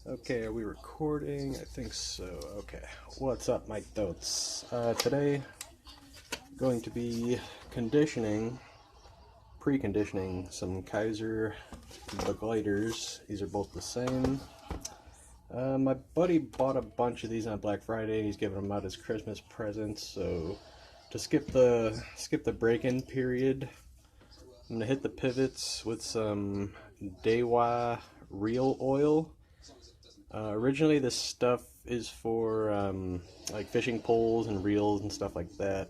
Okay, are we recording? I think so. Okay. What's up, Mike Dotes? Today, going to be preconditioning some Kaiser gliders. These are both the same. My buddy bought a bunch of these on Black Friday. He's giving them out as Christmas presents. So, to skip the break-in period, I'm gonna hit the pivots with some Dewa Reel Oil. Originally, this stuff is for like fishing poles and reels and stuff like that,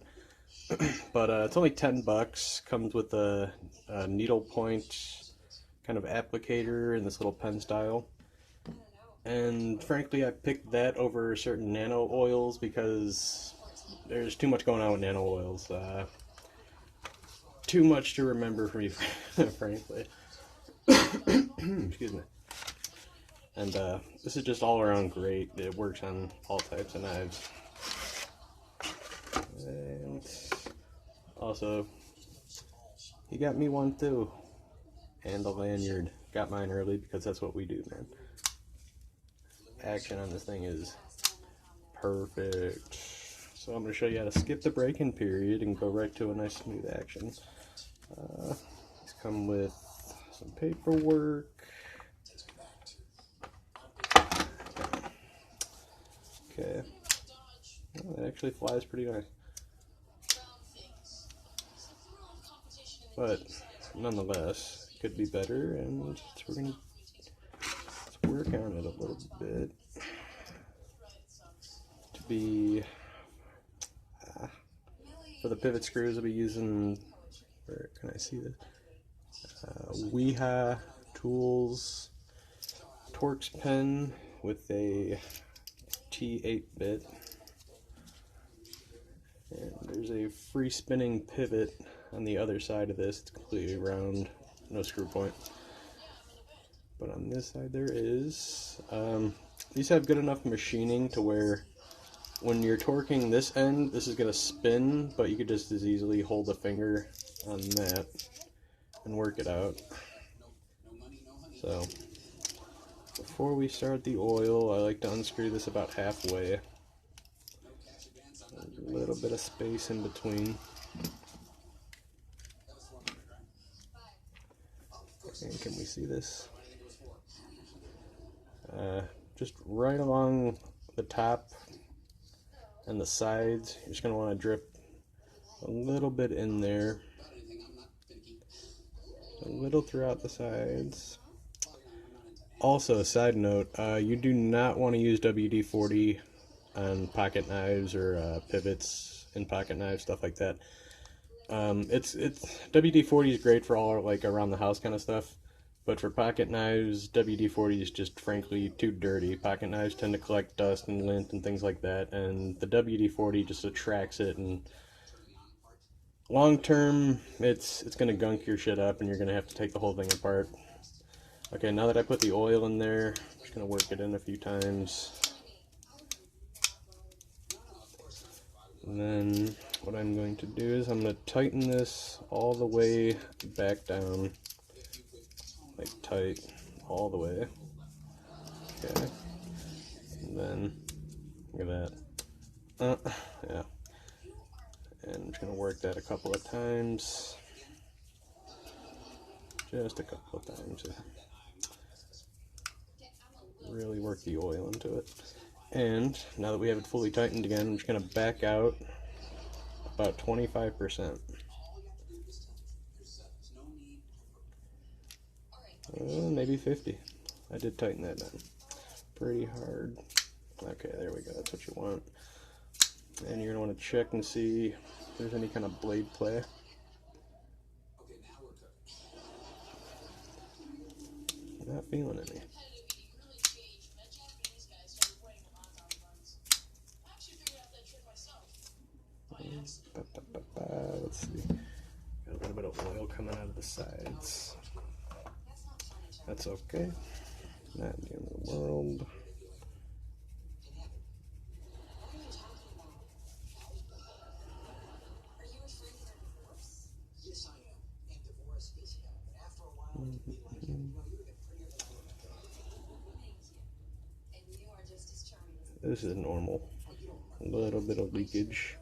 but it's only $10. Comes with a needle point kind of applicator in this little pen style. And frankly, I picked that over certain nano oils because there's too much going on with nano oils. Too much to remember for me, frankly. Excuse me. And this is just all around great. It works on all types of knives. And also, he got me one too. And a lanyard. Got mine early because that's what we do, man. Action on this thing is perfect. So I'm going to show you how to skip the break-in period and go right to a nice smooth action. These come with some paperwork. Okay. Oh, it actually flies pretty nice. But nonetheless, it could be better, and we're gonna let's work on it a little bit. To be for the pivot screws, I'll be using. Where can I see this? Weha Tools Torx pen with a T8 bit, and there's a free spinning pivot on the other side of this. It's completely round, no screw point, but on this side there is. These have good enough machining to where when you're torquing this end, this is going to spin, but you could just as easily hold a finger on that and work it out. So before we start the oil, I like to unscrew this about halfway. A little bit of space in between. And can we see this? Just right along the top and the sides, you're just going to want to drip a little bit in there. A little throughout the sides. Also, side note, you do not want to use WD-40 on pocket knives or pivots in pocket knives, stuff like that. It's WD-40 is great for all like around the house kind of stuff, but for pocket knives, WD-40 is just frankly too dirty. Pocket knives tend to collect dust and lint and things like that, and the WD-40 just attracts it, and long term, it's gonna gunk your shit up, and you're gonna have to take the whole thing apart. Okay, now that I put the oil in there, I'm just gonna work it in a few times. And then what I'm going to do is I'm going to tighten this all the way back down, like tight, all the way. Okay, and then look at that. Yeah, and I'm just going to work that a couple of times, just a couple of times. Really work the oil into it. And now that we have it fully tightened again, I'm just going to back out about 25%. Maybe 50. I did tighten that down pretty hard. Okay, there we go. That's what you want. And you're going to want to check and see if there's any kind of blade play. Not feeling any. Let's see. Got a little bit of oil coming out of the sides. That's okay. Not the end of the world. This is normal. A little bit of leakage.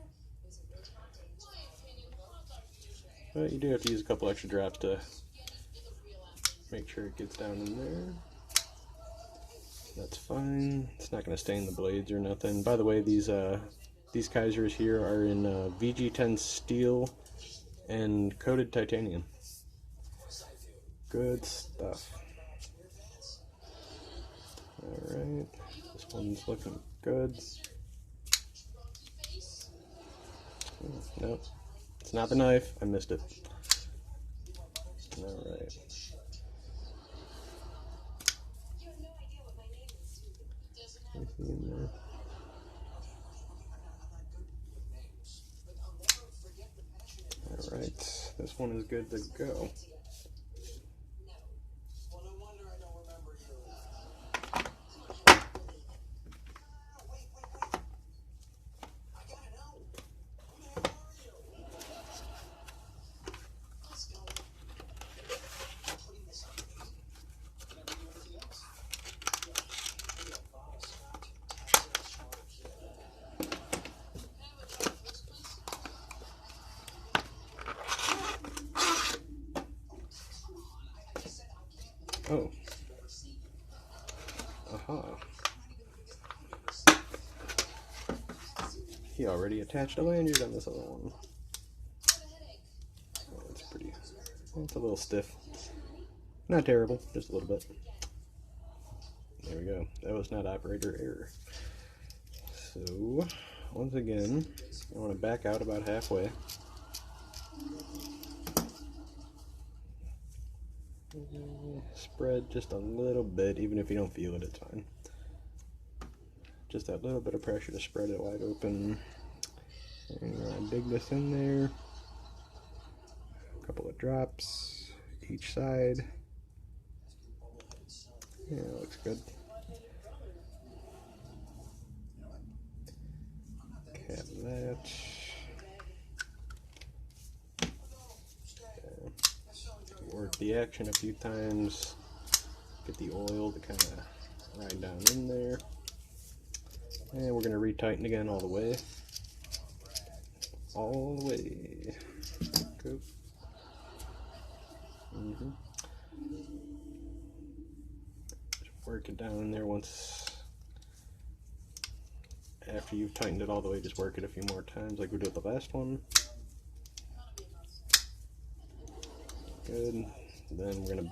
But you do have to use a couple extra drops to make sure it gets down in there. That's fine. It's not going to stain the blades or nothing. By the way, these Kaisers here are in VG10 steel and coated titanium. Good stuff. Alright, this one's looking good. Nope, it's not the knife. I missed it. Alright. Anything in there? Alright, this one is good to go. Oh. Aha. He already attached a lanyard on this other one. Oh, it's pretty. It's a little stiff. Not terrible, just a little bit. There we go. That was not operator error. So, once again, I want to back out about halfway. Spread just a little bit, even if you don't feel it, it's fine. Just that little bit of pressure to spread it wide open. And dig this in there. A couple of drops each side. Yeah, it looks good. Cap that. Work the action a few times, get the oil to kind of ride down in there, and we're going to retighten again all the way. All the way. Go. Just work it down in there once. After you've tightened it all the way, just work it a few more times like we did the last one. Good. Then we're going to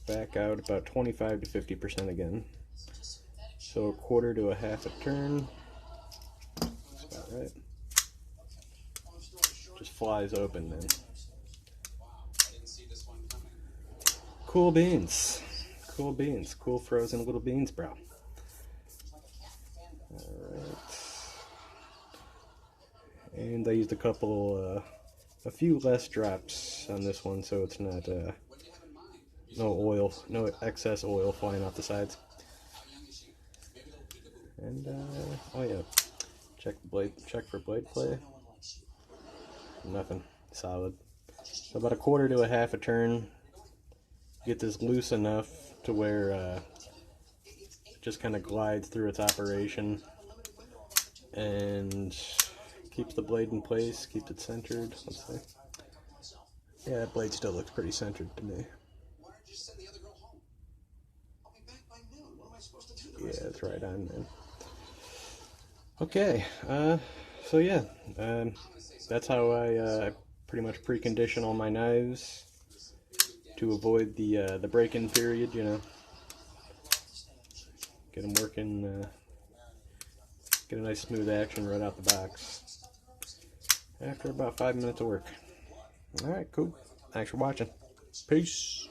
back out about 25 to 50% again. So a quarter to a half a turn. That's about right. Just flies open then. Cool beans. Cool beans. Cool frozen little beans, bro. Alright. And I used a few less drops on this one, so it's not no excess oil flying off the sides. And oh yeah, check for blade play. Nothing, solid. So about a quarter to a half a turn. Get this loose enough to where it just kind of glides through its operation and keeps the blade in place, keeps it centered. Let's see. Yeah, that blade still looks pretty centered to me. Yeah, it's right on, man. Okay, so yeah, that's how I pretty much precondition all my knives to avoid the break-in period, you know. Get them working, get a nice smooth action right out the box after about 5 minutes of work. Alright, cool. Thanks for watching. Peace.